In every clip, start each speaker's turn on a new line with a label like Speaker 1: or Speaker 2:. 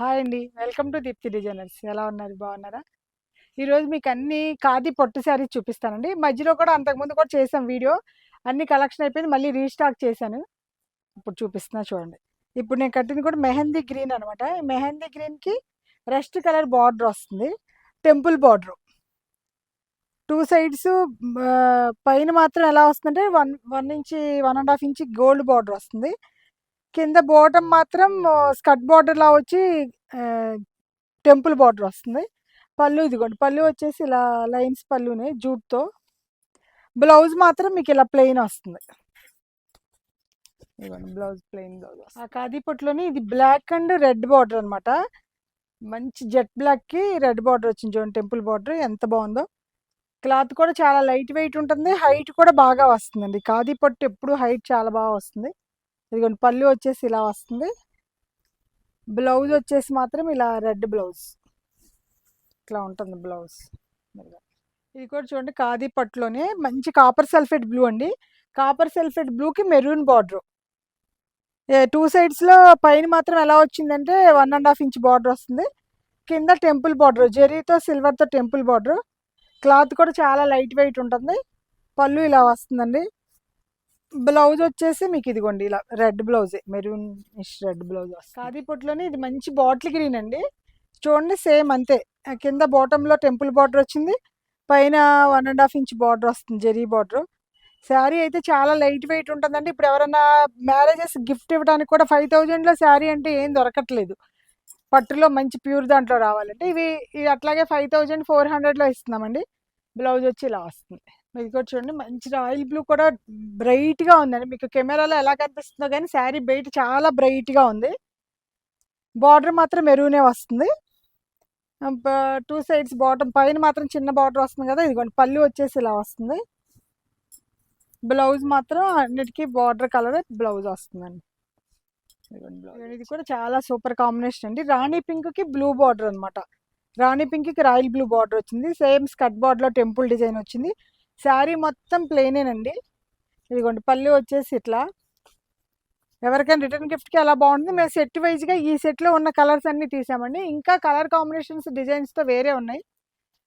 Speaker 1: Hi అండి. Welcome to Deepthi designers. ఎలా ఉన్నారు? బాగున్నారా? ఈరోజు మీకు అన్ని ఖాదీ పట్టు శారీస్ చూపిస్తానండి. మధ్యలో కూడా అంతకుముందు కూడా చేసాం వీడియో. అన్ని కలెక్షన్ అయిపోయింది. మళ్ళీ రీస్టాక్ చేశాను. ఇప్పుడు చూపిస్తున్నా చూడండి. ఇప్పుడు నేను కట్టింది కూడా మెహందీ గ్రీన్ అనమాట. మెహందీ గ్రీన్కి రస్ట్ కలర్ బార్డర్ వస్తుంది. Temple border. టూ సైడ్స్ పైన మాత్రం ఎలా వస్తుందంటే 1 ఇంచ్ 1.5 ఇంచ్ గోల్డ్ బార్డర్ వస్తుంది. కింద బాటమ్ మాత్రం స్కర్ట్ బార్డర్ లా వచ్చి టెంపుల్ బార్డర్ వస్తుంది. పళ్ళు ఇదిగోండి. పళ్ళు వచ్చేసి ఇలా లైన్స్ పళ్ళునే జూట్తో. బ్లౌజ్ మాత్రం మీకు ఇలా ప్లెయిన్ వస్తుంది. ఇదిగోండి బ్లౌజ్ ప్లెయిన్ బ్లౌజ్. ఆ ఖాదీ పట్టులోని ఇది బ్లాక్ అండ్ రెడ్ బార్డర్ అనమాట. మంచి జెట్ బ్లాక్కి రెడ్ బార్డర్ వచ్చింది చూడండి. టెంపుల్ బార్డర్ ఎంత బాగుందో. క్లాత్ కూడా చాలా లైట్ వెయిట్ ఉంటుంది. హైట్ కూడా బాగా వస్తుందండి. ఖాదీ పట్టు ఎప్పుడు హైట్ చాలా బాగా వస్తుంది. ఇదిగోండి పళ్ళు వచ్చేసి ఇలా వస్తుంది. బ్లౌజ్ వచ్చేసి మాత్రం ఇలా రెడ్ బ్లౌజ్ ఇట్లా ఉంటుంది బ్లౌజ్. ఇది కూడా చూడండి ఖాదీ పట్టులోనే మంచి కాపర్ సల్ఫేట్ బ్లూ అండి. కాపర్ సల్ఫేట్ బ్లూకి మెరూన్ బార్డర్. టూ సైడ్స్లో పైన మాత్రం ఎలా వచ్చిందంటే 1.5 ఇంచ్ బార్డర్ వస్తుంది. కింద టెంపుల్ బార్డర్ జెరీతో సిల్వర్తో టెంపుల్ బార్డర్. క్లాత్ కూడా చాలా లైట్ వెయిట్ ఉంటుంది. పళ్ళు ఇలా వస్తుందండి. బ్లౌజ్ వచ్చేసి మీకు ఇదిగోండి ఇలా red blouse, maroon red blouse వస్తుంది. ఖాదీ పట్టులోనే ఇది మంచి బాటిల్ గ్రీన్ అండి. చూడండి సేమ్ అంతే. కింద బాటంలో టెంపుల్ బార్డర్ వచ్చింది. పైన 1.5 ఇంచ్ బార్డర్ వస్తుంది, జెరీ బార్డర్. శారీ అయితే చాలా లైట్ వెయిట్ ఉంటుందండి. ఇప్పుడు ఎవరైనా మ్యారేజెస్ గిఫ్ట్ ఇవ్వడానికి కూడా 5000లో శారీ అంటే ఏం దొరకట్లేదు. పట్టులో మంచి ప్యూర్ దాంట్లో రావాలంటే ఇవి అట్లాగే 5400లో ఇస్తున్నామండి. బ్లౌజ్ వచ్చి ఇలా వస్తుంది. ఇది కూడా చూడండి మంచి రాయల్ బ్లూ కూడా బ్రైట్గా ఉందండి. మీకు కెమెరాలో ఎలా కనిపిస్తుందో కానీ శారీ బయట చాలా బ్రైట్గా ఉంది. బార్డర్ మాత్రం మెరూనే వస్తుంది. టూ సైడ్స్ బాటమ్ పైన మాత్రం చిన్న బార్డర్ వస్తుంది కదా. ఇదిగోండి పళ్ళు వచ్చేసి ఇలా వస్తుంది. బ్లౌజ్ మాత్రం అన్నిటికీ బార్డర్ కలర్ బ్లౌజ్ వస్తుందండి. ఇది కూడా చాలా సూపర్ కాంబినేషన్ అండి. రాణి పింక్కి బ్లూ బార్డర్ అనమాట. రాణి పింక్కి రాయల్ బ్లూ బార్డర్ వచ్చింది. సేమ్ స్కర్ట్ బార్డర్లో టెంపుల్ డిజైన్ వచ్చింది. శారీ మొత్తం ప్లెయినేనండి. ఇదిగోండి పళ్ళు వచ్చేసి ఇట్లా. ఎవరికైనా రిటర్న్ గిఫ్ట్కి అలా బాగుంటుంది. మేము సెట్ వైజ్గా ఈ సెట్లో ఉన్న కలర్స్ అన్నీ తీసామండి. ఇంకా కలర్ కాంబినేషన్స్ డిజైన్స్తో వేరే ఉన్నాయి.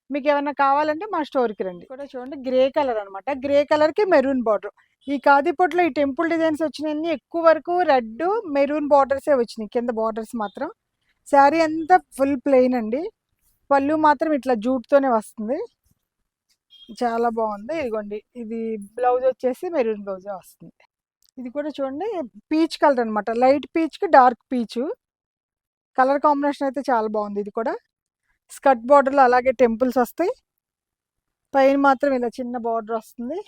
Speaker 1: మీకు ఏమైనా కావాలంటే మా స్టోర్కి రండి. కూడా చూడండి గ్రే కలర్ అనమాట. గ్రే కలర్కి మెరూన్ బార్డర్. ఈ ఖాదీ పట్టులో ఈ టెంపుల్ డిజైన్స్ వచ్చినాయన్నీ ఎక్కువ వరకు రెడ్ మెరూన్ బార్డర్సే వచ్చినాయి. కింద బార్డర్స్ మాత్రం. శారీ అంతా ఫుల్ ప్లెయిన్ అండి. పళ్ళు మాత్రం ఇట్లా జూట్తోనే వస్తుంది. చాలా బాగుంది. ఇదిగోండి ఇది బ్లౌజ్ వచ్చేసి మెరూన్ బ్లౌజే వస్తుంది. ఇది కూడా చూడండి పీచ్ కలర్ అనమాట. లైట్ పీచ్కి డార్క్ పీచు. కలర్ కాంబినేషన్ అయితే చాలా బాగుంది. ఇది కూడా స్కర్ట్ బార్డర్లో అలాగే టెంపుల్స్ వస్తాయి. పైన మాత్రం ఇలా చిన్న బార్డర్ వస్తుంది.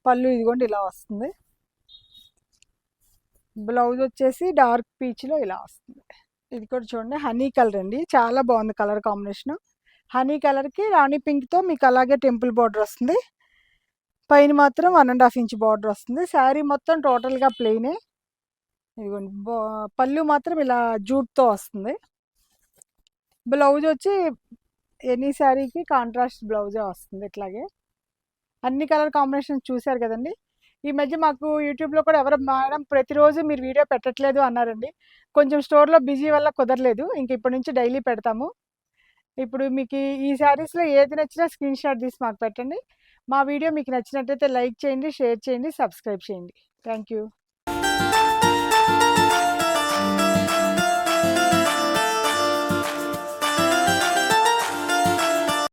Speaker 1: పళ్ళు ఇదిగోండి ఇలా వస్తుంది. బ్లౌజ్ వచ్చేసి డార్క్ పీచ్లో ఇలా వస్తుంది. ఇది కూడా చూడండి హనీ కలర్ అండి. చాలా బాగుంది కలర్ కాంబినేషన్. హనీ కలర్కి రాణి పింక్తో మీకు అలాగే టెంపుల్ బార్డర్ వస్తుంది. పైన మాత్రం 1.5 ఇంచ్ బార్డర్ వస్తుంది. శారీ మొత్తం టోటల్గా ప్లెయినే. ఇదిగోండి పళ్ళు మాత్రం ఇలా జూట్తో వస్తుంది. బ్లౌజ్ వచ్చి ఎనీ శారీకి కాంట్రాస్ట్ బ్లౌజే వస్తుంది. ఇట్లాగే అన్ని కలర్ కాంబినేషన్స్ చూశారు కదండి. ఈ మధ్య మాకు యూట్యూబ్లో కూడా ఎవరు మేడం ప్రతిరోజు మీరు వీడియో పెట్టట్లేదు అన్నారండి. కొంచెం స్టోర్లో బిజీ వల్ల కుదరలేదు. ఇంక ఇప్పటి నుంచి డైలీ పెడతాము. ఇప్పుడు మీకు ఈ శారీస్లో ఏది నచ్చినా స్క్రీన్ షాట్ తీసి మాకు పెట్టండి. మా వీడియో మీకు నచ్చినట్టయితే లైక్ చేయండి, షేర్ చేయండి, సబ్స్క్రైబ్ చేయండి. Thank you.